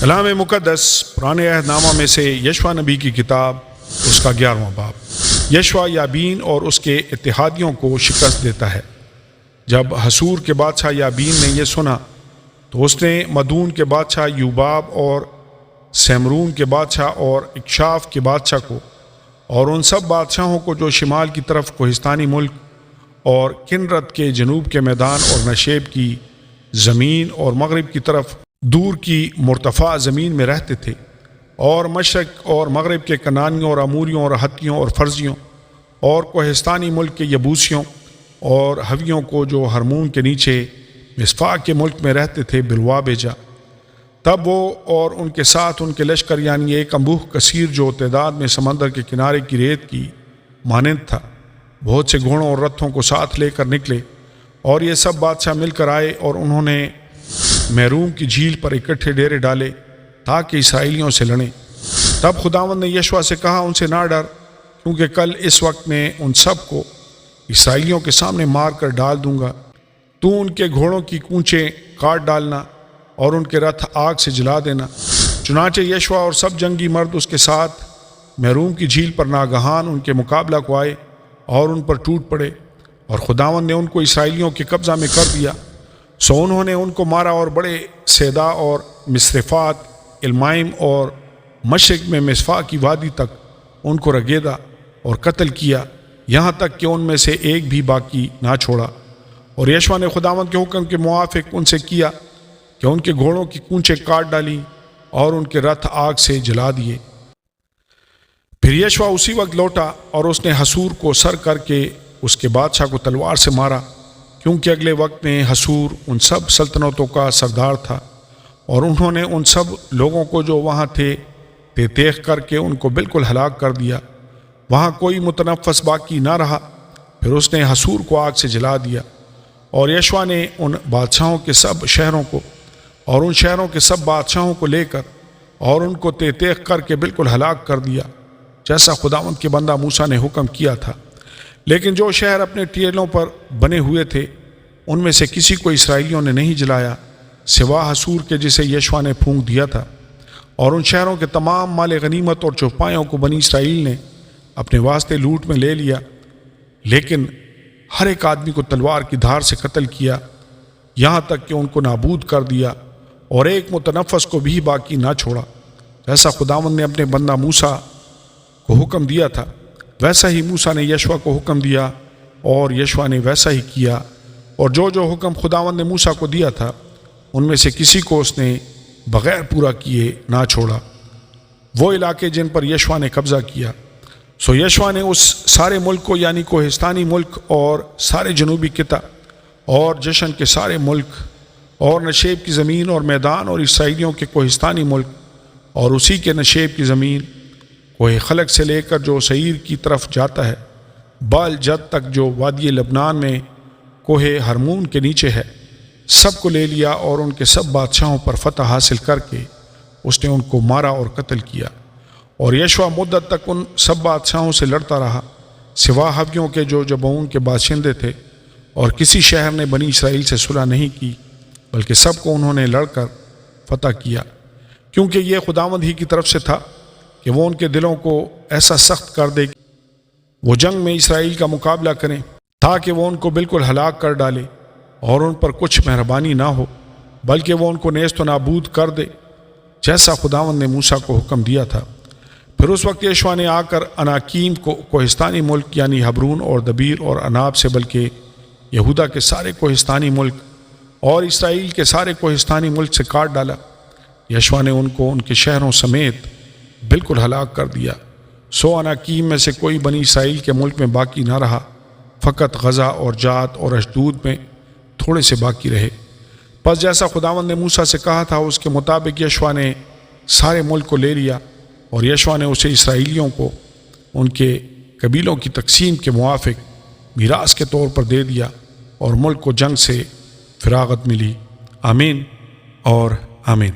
کلام مقدس پرانے عہد نامہ میں سے یشوع نبی کی کتاب، اس کا 11واں باب۔ یشوع یابین اور اس کے اتحادیوں کو شکست دیتا ہے۔ جب حسور کے بادشاہ یابین نے یہ سنا تو اس نے مدون کے بادشاہ یوباب اور سیمرون کے بادشاہ اور اکشاف کے بادشاہ کو اور ان سب بادشاہوں کو جو شمال کی طرف کوہستانی ملک اور کنرت کے جنوب کے میدان اور نشیب کی زمین اور مغرب کی طرف دور کی مرتفع زمین میں رہتے تھے، اور مشرق اور مغرب کے کنانیوں اور اموریوں اور ہتھیوں اور فرزیوں اور کوہستانی ملک کے یبوسیوں اور ہویوں کو جو ہرمون کے نیچے مصفا کے ملک میں رہتے تھے بلوا بھیجا۔ تب وہ اور ان کے ساتھ ان کے لشکر، یعنی ایک انبوہ کثیر جو تعداد میں سمندر کے کنارے کی ریت کی مانند تھا، بہت سے گھوڑوں اور رتھوں کو ساتھ لے کر نکلے، اور یہ سب بادشاہ مل کر آئے اور انہوں نے میروم کی جھیل پر اکٹھے ڈیرے ڈالے تاکہ اسرائیلیوں سے لڑیں۔ تب خداوند نے یشوع سے کہا، ان سے نہ ڈر، کیونکہ کل اس وقت میں ان سب کو اسرائیلیوں کے سامنے مار کر ڈال دوں گا۔ تو ان کے گھوڑوں کی کونچیں کاٹ ڈالنا اور ان کے رتھ آگ سے جلا دینا۔ چنانچہ یشوع اور سب جنگی مرد اس کے ساتھ میروم کی جھیل پر ناگہان ان کے مقابلہ کو آئے اور ان پر ٹوٹ پڑے، اور خداوند نے ان کو اسرائیلیوں کے قبضہ میں کر دیا۔ سو انہوں نے ان کو مارا اور بڑے سیدا اور مصرفات، المائم اور مشرق میں مصفا کی وادی تک ان کو رگیدا اور قتل کیا، یہاں تک کہ ان میں سے ایک بھی باقی نہ چھوڑا۔ اور یشوع نے خداوند کے حکم کے موافق ان سے کیا کہ ان کے گھوڑوں کی کونچیں کاٹ ڈالیں اور ان کے رتھ آگ سے جلا دیے۔ پھر یشوع اسی وقت لوٹا اور اس نے حسور کو سر کر کے اس کے بادشاہ کو تلوار سے مارا، کیونکہ اگلے وقت میں حسور ان سب سلطنتوں کا سردار تھا، اور انہوں نے ان سب لوگوں کو جو وہاں تھے تیخ کر کے ان کو بالکل ہلاک کر دیا، وہاں کوئی متنفس باقی نہ رہا۔ پھر اس نے حسور کو آگ سے جلا دیا، اور یشوع نے ان بادشاہوں کے سب شہروں کو اور ان شہروں کے سب بادشاہوں کو لے کر اور ان کو تیخ کر کے بالکل ہلاک کر دیا، جیسا خداوند کے بندہ موسیٰ نے حکم کیا تھا۔ لیکن جو شہر اپنے ٹیلوں پر بنے ہوئے تھے ان میں سے کسی کو اسرائیلیوں نے نہیں جلایا، سوا حسور کے جسے یشوع نے پھونک دیا تھا۔ اور ان شہروں کے تمام مال غنیمت اور چوپایوں کو بنی اسرائیل نے اپنے واسطے لوٹ میں لے لیا، لیکن ہر ایک آدمی کو تلوار کی دھار سے قتل کیا، یہاں تک کہ ان کو نابود کر دیا، اور ایک متنفس کو بھی باقی نہ چھوڑا۔ جیسا خداوند نے اپنے بندہ موسیٰ کو حکم دیا تھا، ویسا ہی موسیٰ نے یشوع کو حکم دیا، اور یشوع نے ویسا ہی کیا۔ اور جو جو حکم خداوند نے موسیٰ کو دیا تھا ان میں سے کسی کو اس نے بغیر پورا کیے نہ چھوڑا۔ وہ علاقے جن پر یشوع نے قبضہ کیا، سو یشوع نے اس سارے ملک کو، یعنی کوہستانی ملک اور سارے جنوبی قطع اور جشن کے سارے ملک اور نشیب کی زمین اور میدان اور اسرائیلیوں کے کوہستانی ملک اور اسی کے نشیب کی زمین، کوہ خلق سے لے کر جو سعیر کی طرف جاتا ہے بال جد تک جو وادی لبنان میں کوہ ہرمون کے نیچے ہے، سب کو لے لیا، اور ان کے سب بادشاہوں پر فتح حاصل کر کے اس نے ان کو مارا اور قتل کیا۔ اور یشوع مدت تک ان سب بادشاہوں سے لڑتا رہا، سوا ہویوں کے جو جبعون کے باشندے تھے، اور کسی شہر نے بنی اسرائیل سے صلح نہیں کی، بلکہ سب کو انہوں نے لڑ کر فتح کیا، کیونکہ یہ خداوند ہی کی طرف سے تھا کہ وہ ان کے دلوں کو ایسا سخت کر دے کہ وہ جنگ میں اسرائیل کا مقابلہ کریں، تاکہ وہ ان کو بالکل ہلاک کر ڈالے اور ان پر کچھ مہربانی نہ ہو، بلکہ وہ ان کو نیست و نابود کر دے، جیسا خداوند نے موسیٰ کو حکم دیا تھا۔ پھر اس وقت یشوع نے آ کر اناکیم کو کوہستانی ملک، یعنی حبرون اور دبیر اور اناب سے، بلکہ یہودا کے سارے کوہستانی ملک اور اسرائیل کے سارے کوہستانی ملک سے کاٹ ڈالا۔ یشوع نے ان کو ان کے شہروں سمیت بالکل ہلاک کر دیا۔ سو اناکیم میں سے کوئی بنی اسرائیل کے ملک میں باقی نہ رہا، فقط غزہ اور جات اور اشدود میں تھوڑے سے باقی رہے۔ پس جیسا خداوند نے موسیٰ سے کہا تھا اس کے مطابق یشوع نے سارے ملک کو لے لیا، اور یشوع نے اسے اسرائیلیوں کو ان کے قبیلوں کی تقسیم کے موافق میراث کے طور پر دے دیا، اور ملک کو جنگ سے فراغت ملی۔ آمین اور آمین۔